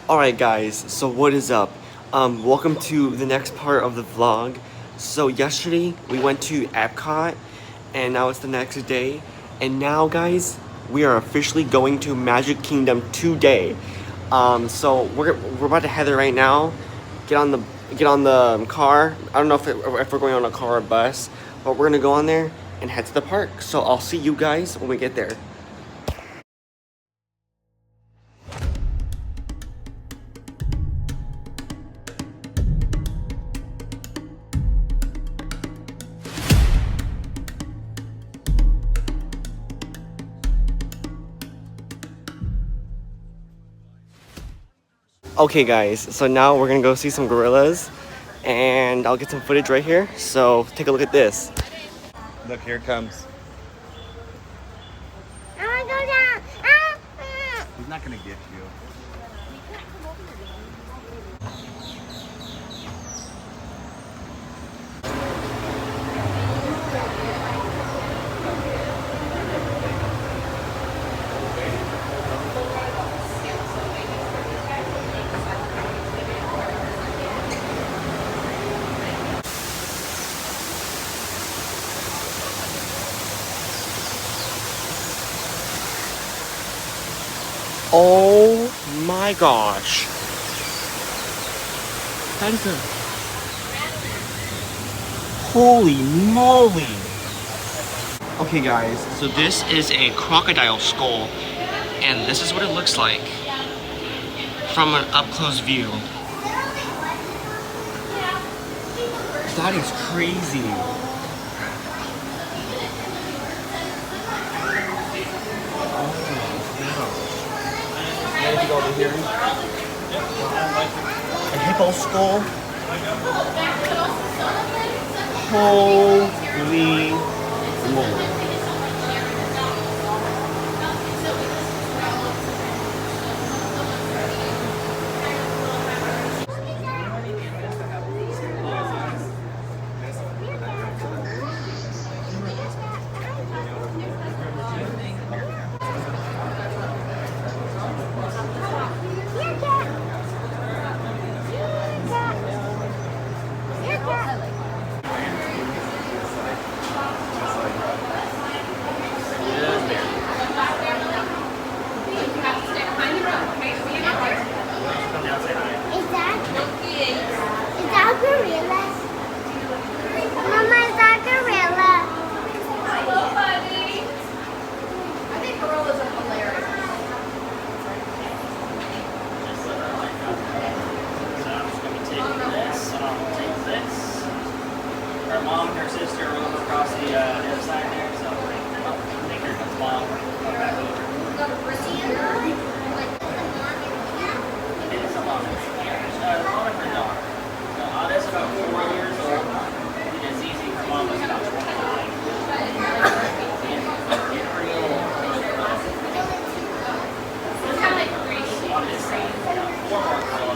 Alright guys, so what is up? Welcome to the next part of the vlog. So yesterday we went to Epcot and now it's the next day. And now guys, we are officially going to Magic Kingdom today. So we're about to head there right now. Get on the car. I don't know if we're going on a car or a bus, but we're gonna go on there and head to the park. So I'll see you guys when we get there. Okay guys, so now we're gonna go see some gorillas and I'll get some footage right here. So take a look at this. Look, here it comes. I want to go down. He's not gonna get you. Oh my gosh. That is a... Holy moly. Okay guys, so this is a crocodile skull and this is what it looks like from an up-close view. That is crazy. Over here. A hippo skull. Holy moly. Her mom and her sister are over across the other side there, so I think here comes mom. Back over. It's a mom. The mom and her daughter. That's about 4 years old. It's easy. Her mom was about 29. It's pretty old. It's kind of like Grace. On this side. 4 more girls.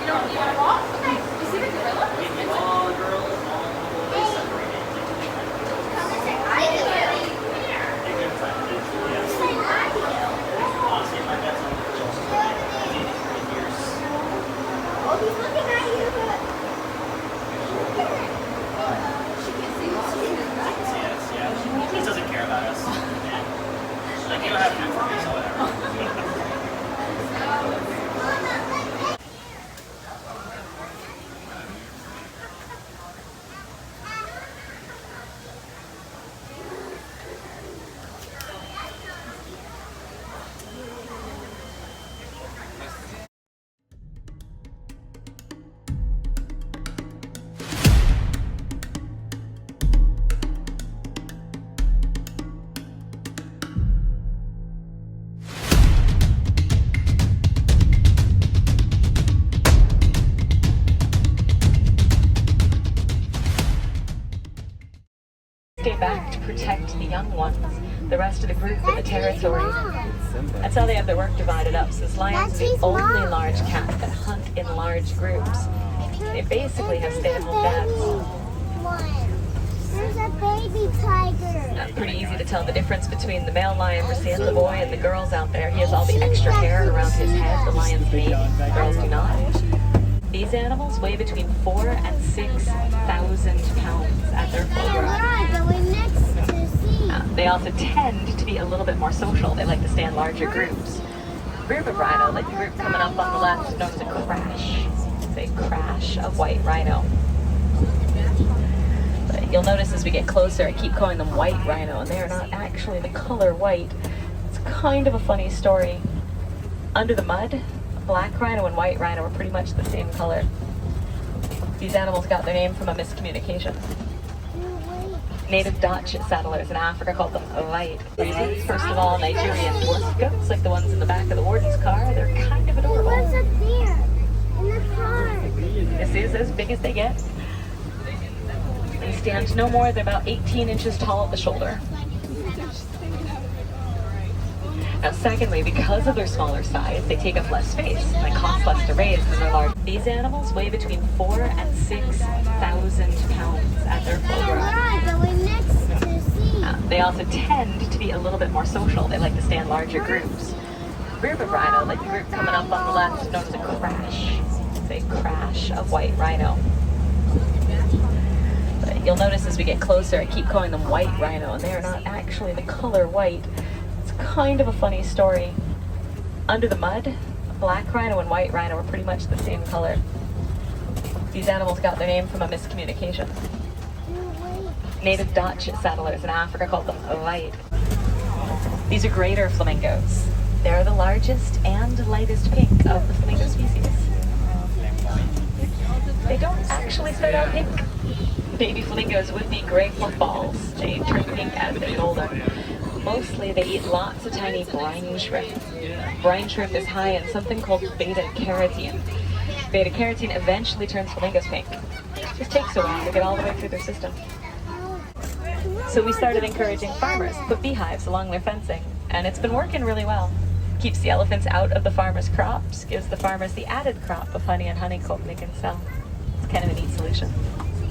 You want to walk? Okay. You see the gorilla? All the gorillas, all the way separated. They're good friends. Honestly, my dad's on the gorillas. He's 83 years. Oh, he's looking at you. She can see us. Yes, yeah. She just doesn't care about us. She's like, you don't have food for me, so whatever. Stay back to protect the young ones, the rest of the group in the territory. That's how they have their work divided up, since lions are the only large cats that hunt in large groups. They basically have stay-at-home dads. There's a baby tiger. Pretty easy to tell the difference between the male lion we're seeing, the boy, and the girls out there. He has all the extra hair around his head, the lion's mane. The girls do not. These animals weigh between 4,000 and 6,000 pounds at their full And grown. we're going next to see. They also tend to be a little bit more social. They like to stay in larger groups. Group of rhino, like the group coming up on the left, known as a crash. It's a crash of white rhino. But you'll notice as we get closer, I keep calling them white rhino, and they are not actually the color white. It's kind of a funny story. Under the mud, black rhino and white rhino are pretty much the same color. These animals got their name from a miscommunication. Native Dutch settlers in Africa called them white. Reasons, first of all, Nigerian dwarf goats, like the ones in the back of the warden's car, they're kind of adorable. What's up there? In the car. This is as big as they get. They stand no more than about 18 inches tall at the shoulder. Now, secondly, because of their smaller size, they take up less space and they cost less to raise than their large. These animals weigh between 4,000 and 6,000 pounds at their full And grown. we're going next to see. They also tend to be a little bit more social. They like to stay in larger groups. Group of rhino, like the group coming up on the left, known as a crash. It's a crash of white rhino. But you'll notice as we get closer, I keep calling them white rhino, and they are not actually the color white. It's kind of a funny story. Under the mud, black rhino and white rhino are pretty much the same color. These animals got their name from a miscommunication. Native Dutch settlers in Africa called them white. These are greater flamingos. They're the largest and lightest pink of the flamingo species. They don't actually start out pink. Baby flamingos would be gray footballs. They turn pink as they get older. Mostly they eat lots of tiny brine shrimp. Brine shrimp is high in something called beta-carotene. Beta-carotene eventually turns flamingos pink. It just takes a while to get all the way through their system. So we started encouraging farmers to put beehives along their fencing, and it's been working really well. Keeps the elephants out of the farmers' crops, gives the farmers the added crop of honey and honeycomb they can sell. It's kind of a neat solution.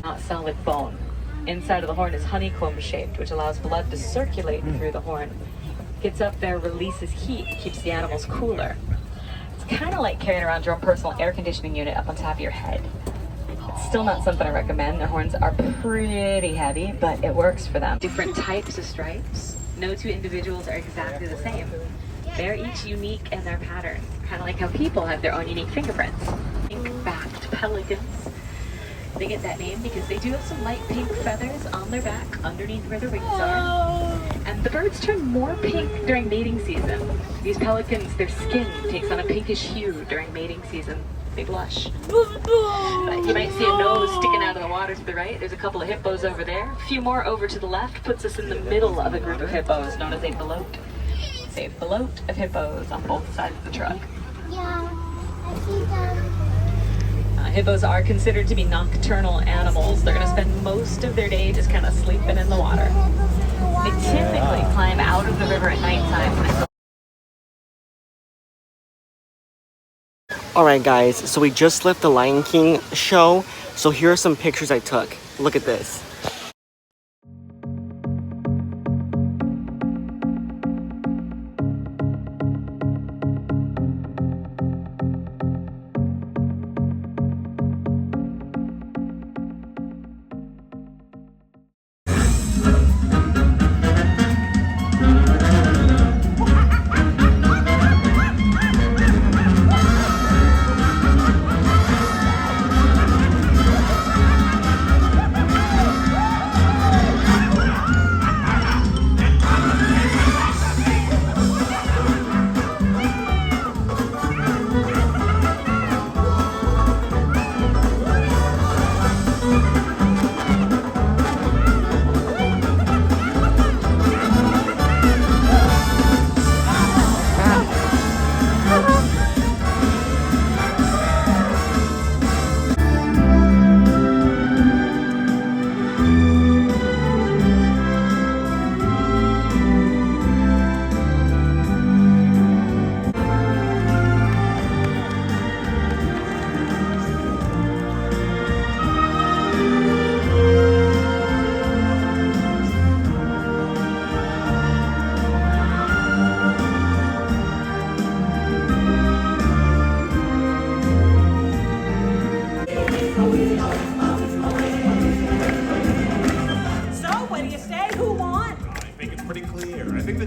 Not solid bone. Inside of the horn is honeycomb shaped, which allows blood to circulate through the horn. Gets up there, releases heat, keeps the animals cooler. It's kind of like carrying around your own personal air conditioning unit up on top of your head. It's still not something I recommend. Their horns are pretty heavy, but it works for them. Different types of stripes. No two individuals are exactly the same. They're each unique in their pattern, kind of like how people have their own unique fingerprints. Pink-backed pelicans. They get that name because they do have some light pink feathers on their back underneath where the wings are. And the birds turn more pink during mating season. These pelicans, their skin takes on a pinkish hue during mating season. They blush. You might see a nose sticking out of the water to the right. There's a couple of hippos over there. A few more over to the left puts us in the middle of a group of hippos known as a belote. It's a belote of hippos on both sides of the truck. Yeah, I see them. Hippos are considered to be nocturnal animals. They're going to spend most of their day just kind of sleeping in the water. They typically climb out of the river at nighttime. Alright guys, so we just left the Lion King show, so here are some pictures I took. Look at this.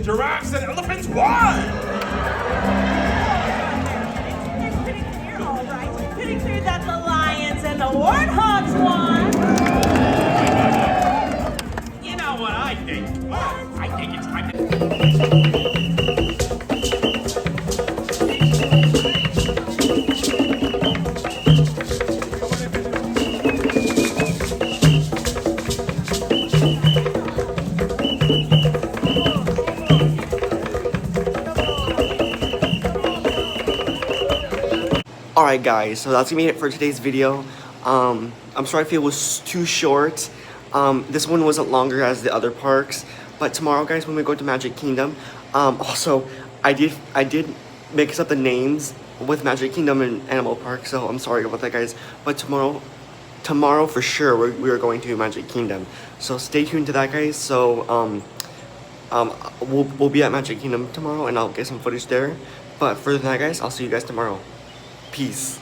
giraffes and elephants won! It's pretty clear, all right. Pretty clear that the lions and the warthogs won. You know what I think? I think it's time to... Alright guys, so that's gonna be it for today's video. I'm sorry if it was too short. This one wasn't longer as the other parks. But tomorrow guys, when we go to Magic Kingdom, also I did mix up the names with Magic Kingdom and Animal Park, so I'm sorry about that guys. But tomorrow for sure we are going to Magic Kingdom. So stay tuned to that guys. So we'll be at Magic Kingdom tomorrow and I'll get some footage there. But for that guys, I'll see you guys tomorrow. Peace.